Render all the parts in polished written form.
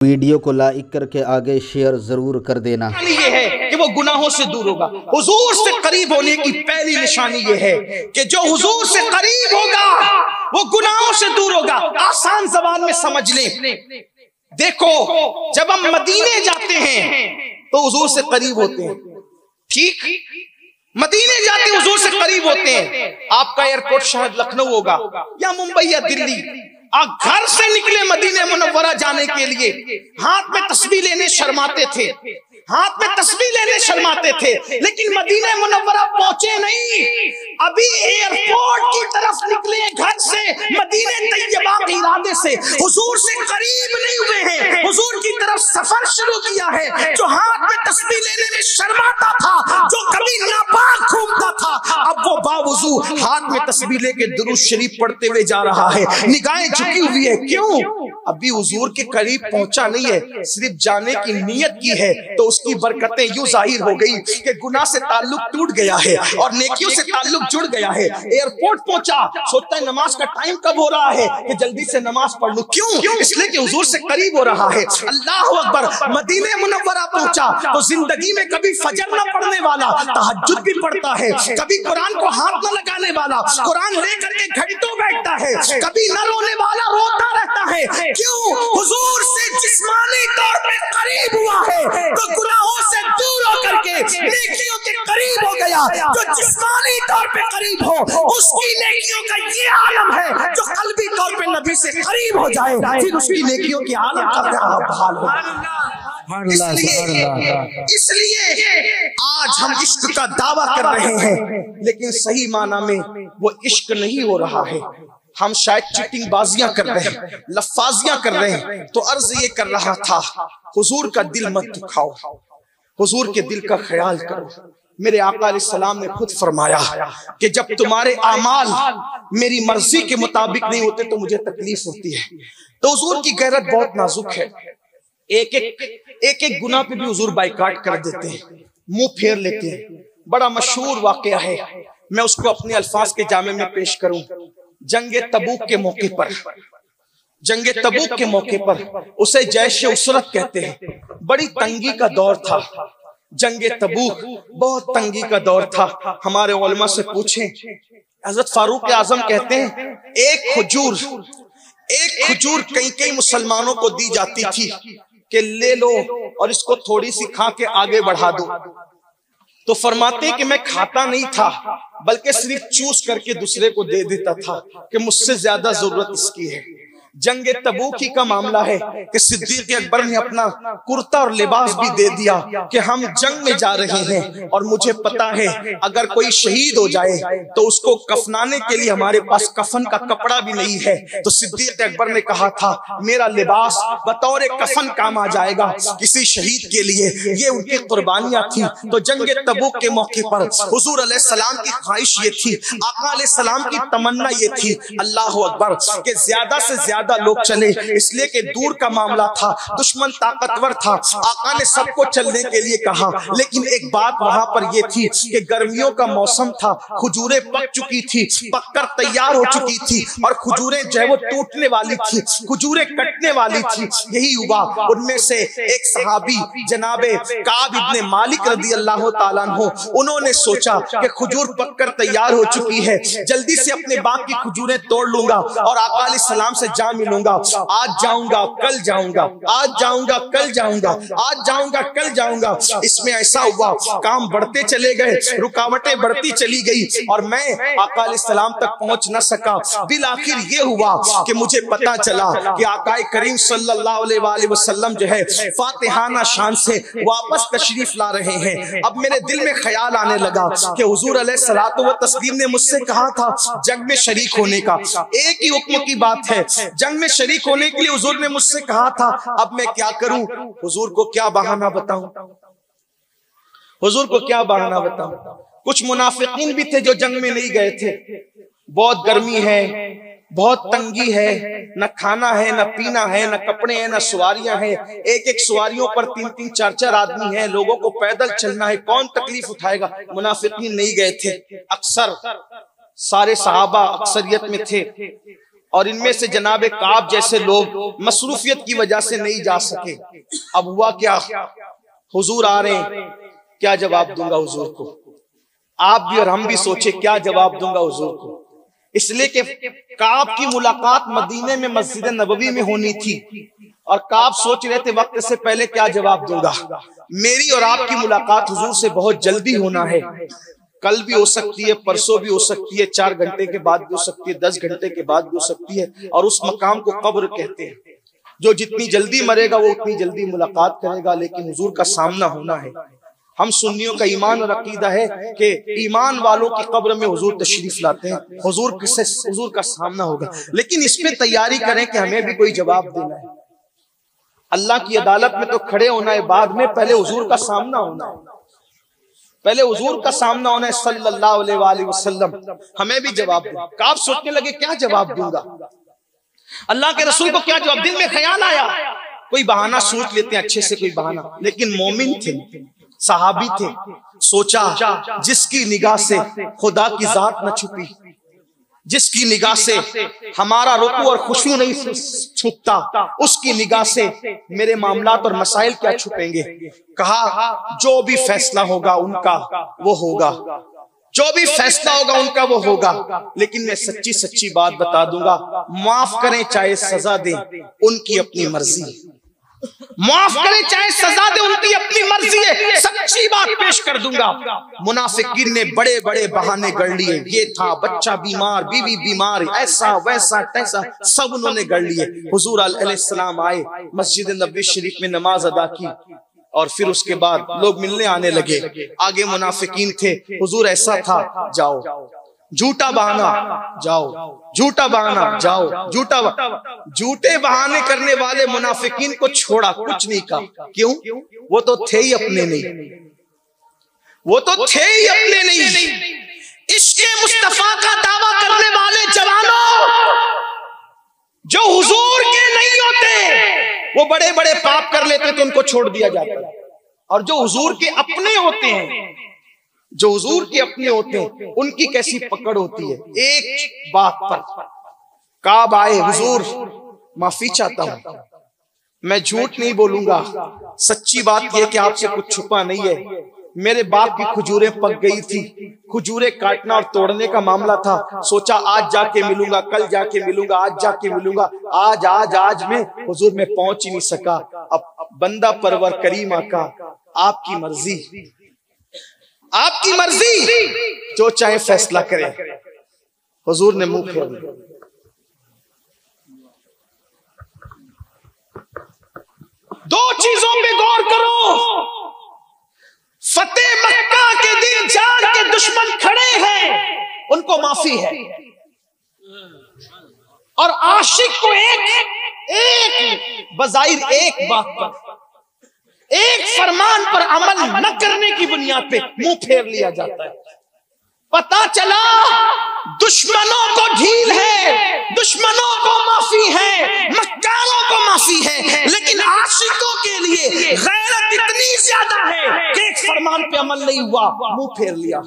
Video को like करके आगे शेयर जरूर कर देना। ये है कि वो गुनाहों से दूर होगा। हुजूर से करीब होने की पहली निशानी ये है कि जो हुजूर से करीब होगा वो गुनाहों से दूर होगा। आसान ज़बान में समझ लें, देखो जब हम मदीने जाते हैं तो हुजूर से करीब होते हैं, ठीक? मदीने जाते हैं हुजूर से करीब होते हैं। आपका एयरपोर्ट शायद लखनऊ होगा या मुंबई या दिल्ली। आप घर से निकले मदीने मुनव्वरा जाने के लिए, हाथ में तस्बीह लेने शर्माते थे, हाथ में तस्बीह लेने शर्माते थे, लेकिन मदीने मुनव्वरा पहुंचे नहीं। अभी एयरपोर्ट की तरफ निकले घर से, मदीने तैयबा के इरादे से, हुजूर से करीब नहीं हुए हैं, हुजूर की तरफ सफर शुरू किया है। जो हाथ में तस्बीह लेने में शर्माता था, जो कभी नापाक घूमता था, अब वो बावजू हाथ में तस्बीह लेके दुरूद शरीफ पढ़ते हुए जा रहा है, निगाहें झुकी हुई है। क्यों? अभी हुजूर के करीब पहुंचा नहीं है, सिर्फ जाने की नीयत की है। तो उसकी बरकतें यूं जाहिर हो गई कि गुनाह से ताल्लुक टूट गया है और नेकियों से ताल्लुक जुड़ गया है। एयरपोर्ट पहुंचा, सोचता है नमाज का टाइम कब हो रहा है कि जल्दी से नमाज पढ़ लूं। क्यों? इसलिए कि हुजूर से करीब हो रहा है। अल्लाह अकबर। मदीने मुनव्वरा पहुंचा तो जिंदगी में कभी फजर न पढ़ने वाला तहज्जुद भी पढ़ता है, कभी कुरान को हाथ न लगाने वाला कुरान लेकर के घंटों बैठता है, कभी न रोने वाला रोता रहता है। क्यों? हुजूर से जिस्मानी तौर पे करीब हुआ है तो गुनाहों से दूर होकर के नेकियों के करीब हो गया। जो जिस्मानी तौर पे करीब हो उसकी नेकियों का ये आलम है। जो कल्बी तौर पे नबी से करीब हो जाए फिर उसकी नेकियों के आलम का क्या हाल हो। इसलिए आज हम इश्क का दावा कर रहे हैं, लेकिन सही माना में वो इश्क नहीं हो रहा है। हम शायद चीटिंग बाजियां कर रहे हैं, लफ्फाजियां कर रहे हैं। तो अर्ज ये कर रहा था, हुजूर का दिल मत दुखाओ, हुजूर के दिल का ख्याल करो। मेरे आका अलैहिस्सलाम ने खुद फरमाया कि जब तुम्हारे आमाल मेरी मर्जी के मुताबिक नहीं होते तो मुझे तकलीफ होती है। तो हुजूर की गैरत बहुत नाजुक है। एक एक गुनाह पे भी हुजूर बाइकाट कर देते हैं, मुंह फेर लेते हैं। बड़ा मशहूर वाकया है, मैं उसको अपने अल्फाज के जामे में पेश करूं। जंगे तबूक के मौके पर, जंगे तबूक के मौके पर उसे जैश उसरत कहते हैं। बड़ी तंगी का दौर था, जंगे तबूक बहुत तंगी का दौर था। हमारे उलमा से पूछें, हजरत फारूक आजम कहते हैं एक खजूर कई मुसलमानों को दी जाती थी कि ले लो और इसको थोड़ी सी खा के आगे बढ़ा दो। तो फरमाते कि मैं खाता नहीं था, बल्कि सिर्फ चूस करके दूसरे को दे देता था कि मुझसे ज्यादा जरूरत इसकी है। जंग तबूक ही का मामला है कि सिद्दीक अकबर ने अपना कुर्ता और लिबास भी दे दिया कि हम जंग में जा रहे हैं और मुझे पता है अगर कोई शहीद हो जाए तो उसको कफनाने के लिए हमारे पास कफन का कपड़ा भी नहीं है। तो सिद्दीक अकबर ने कहा था मेरा लिबास बतौर कफन काम आ जाएगा किसी शहीद के लिए। ये उनकी कुर्बानियां थी। तो जंग तबूक के मौके पर हुजूर अलैहिस्सलाम की ख्वाहिश ये थी, आका अलैहिस्सलाम की तमन्ना ये थी, अल्लाह अकबर, कि ज्यादा से ज्यादा लोग चले, इसलिए कि दूर का मामला था, दुश्मन ताकतवर था। आका ने सबको चलने के लिए कहा, लेकिन एक बात वहां पर यह थी कि गर्मियों का मौसम था, खजूरें पक चुकी थी, पककर तैयार हो चुकी थी और खजूरें जो है वो टूटने वाली थी, खजूरें कटने वाली थी। यही हुआ, उनमें से एक सहाबी जनाबे काब इब्ने मालिक रदी अल्लाह ताला अन्हु, उन्होंने सोचा कि खजूर पककर तैयार हो चुकी है, जल्दी से अपने बाग की खजूरें तोड़ लूंगा और आका अलैहिस्सलाम से जा मिलूंगा। आज जाऊंगा कल जाऊंगा, आज जाऊंगा कल जाऊंगा, आज जाऊंगा कल जाऊंगा। इसमें ऐसा हुआ, काम बढ़ते चले गए, रुकावटें बढ़ती चली गई और मैं आका अलैहिस्सलाम तक पहुंच न सका। बिल आखिर ये हुआ कि मुझे पता चला कि आका करीम सल्लल्लाहु अलैहि वसल्लम जो है फातिहाना शान से वापस तशरीफ ला रहे हैं। अब मेरे दिल में ख्याल आने लगा कि हुजूर अलैहिस्सलातु व तस्लीम ने मुझसे कहा था जंग में शरीक होने का। एक ही हुक्म की बात है, जंग में शरीक होने के लिए हुजूर ने मुझसे कहा था। अब मैं क्या करूं? हुजूर को क्या बहाना बताऊं? हुजूर को क्या बहाना बताऊं? कुछ मुनाफिकीन भी थे जो जंग में नहीं गए थे। बहुत गर्मी है, बहुत तंगी है, न खाना है, न पीना है, न कपड़े हैं, न सवारियां हैं। एक एक सवारियों पर 3-3 4-4 आदमी हैं, लोगों को पैदल चलना है, कौन तकलीफ उठाएगा? मुनाफिकीन नहीं गए थे। अक्सर सारे सहाबा अक्सरियत में थे और इनमें से जनाब काब जैसे लोग मसरूफियत की वजह से नहीं जा सके। अब हुआ क्या, हुजूर आ रहे हैं, क्या जवाब दूंगा हुजूर को? आप भी और हम भी सोचे क्या जवाब दूंगा हुजूर को। इसलिए कि काब की मुलाकात मदीने में मस्जिद नबवी में होनी थी और काब सोच रहे थे वक्त से पहले क्या जवाब दूंगा। मेरी और आपकी मुलाकात हुजूर से बहुत जल्दी होना है, कल भी हो सकती है, परसों भी हो सकती है, 4 घंटे के बाद भी हो सकती है, 10 घंटे के बाद भी हो सकती है। और उस मकाम को कब्र कहते हैं। जो जितनी जल्दी मरेगा वो उतनी जल्दी मुलाकात करेगा, लेकिन हुजूर का सामना होना है। हम सुन्नियों का ईमान और अकीदा है कि ईमान वालों की कब्र में हुजूर तशरीफ लाते हैं, हुजूर का सामना होगा। लेकिन इस पे तैयारी करें कि हमें भी कोई जवाब देना है। अल्लाह की अदालत में तो खड़े होना है, बाद में पहले हुजूर का सामना होना है, पहले हुजूर का सामना होना है सल्लल्लाहु अलैहि वसल्लम। हमें भी जवाब दें। काब सोचने लगे क्या जवाब दूंगा, अल्लाह के रसूल को क्या जवाब। दिल में ख्याल आया कोई बहाना सोच लेते हैं, अच्छे से कोई बहाना। लेकिन मोमिन थे, सहाबी थे। सोचा जिसकी निगाह से खुदा की जात न छुपी, जिसकी निगाह से हमारा रुकू और खुशू नहीं छुपता, उसकी निगाह से मेरे मामलात और मसाइल क्या छुपेंगे। कहा जो भी फैसला होगा उनका वो होगा, जो भी फैसला होगा उनका वो होगा। लेकिन मैं सच्ची सच्ची बात बता दूंगा, माफ करें चाहे सजा दें, उनकी अपनी मर्जी। माफ करें चाहे सजा दे, उनकी अपनी मर्जी है। सच्ची बात पेश कर दूंगा, मुनाफिकीन ने बड़े बड़े बहाने गढ़ लिए। ये था बच्चा बीमार, बीवी बीमार, ऐसा वैसा तैसा, सब उन्होंने गढ़ लिए। हुजूर अलैहिस्सलाम आए, मस्जिद नबवी शरीफ में नमाज अदा की और फिर उसके बाद लोग मिलने आने लगे। आगे मुनाफिकीन थे, हुजूर ऐसा था, जाओ झूठा बहाना, जाओ झूठा बहाना, जाओ झूठे बहाने करने वाले मुनाफिकीन को छोड़ा, कुछ नहीं कहा। क्यों? वो तो थे ही अपने नहीं, वो तो थे ही अपने नहीं। इश्क़े मुस्तफा का दावा करने वाले जवानों जो हुजूर के नहीं होते, वो बड़े बड़े पाप कर लेते तो उनको छोड़ दिया जाता है। और जो हुजूर के अपने होते हैं, जो हुजूर के अपने होते हैं, उनकी कैसी पकड़ होती है। एक बात पर काब आए, हुजूर माफी चाहता हूं, मैं झूठ नहीं बोलूंगा, सच्ची बात यह कि आपसे कुछ छुपा नहीं है। मेरे बाप की खजूरें पक गई थी, खजूरें काटना और तोड़ने का मामला था। सोचा आज जाके मिलूंगा, कल जाके मिलूंगा, आज जाके मिलूंगा। आज में हुजूर में पहुंच ही नहीं सका। अब बंदा परवर करीम आका, आपकी मर्जी, आपकी मर्जी, जो चाहे फैसला करे। हुजूर ने मुंह फेर लिया। दो चीजों पे गौर करो, फतेह मक्का के दिन जान के दुश्मन खड़े हैं, उनको माफी है। और आशिक को एक बजाहिर एक बात पर, एक फरमान पर अमल न करने की बुनियाद पे मुंह फेर लिया जाता है। पता चला दुश्मनों को ढील है, दुश्मनों को माफी है, मक्कारों को माफी है, लेकिन आशिकों के लिए गैरत इतनी ज्यादा है कि एक फरमान पे अमल नहीं हुआ, मुंह फेर लिया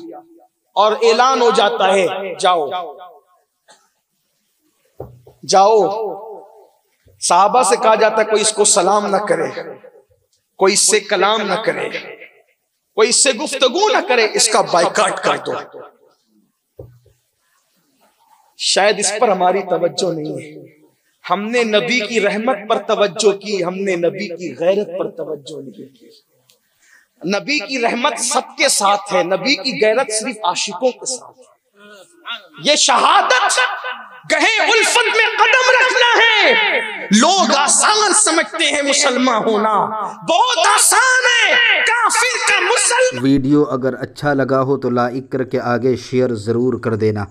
और ऐलान हो जाता है जाओ जाओ। साहबा से कहा जाता है कोई इसको सलाम ना करे, कोई इससे कलाम ना करे, कोई इससे गुफ्तगू ना करे, इसका बायकाट कर दो। शायद इस पर हमारी तवज्जो नहीं है। हमने नबी की रहमत पर तवज्जो की, हमने नबी की गैरत पर तवज्जो नहीं की। नबी की रहमत सबके साथ है, नबी की गैरत सिर्फ आशिकों के साथ है। ये शहादत कहे उल्फत में कदम रखना है। लोग आसान समझते हैं मुसलमान होना, बहुत आसान है काफिर का मुसलमान। वीडियो अगर अच्छा लगा हो तो लाइक करके आगे शेयर जरूर कर देना।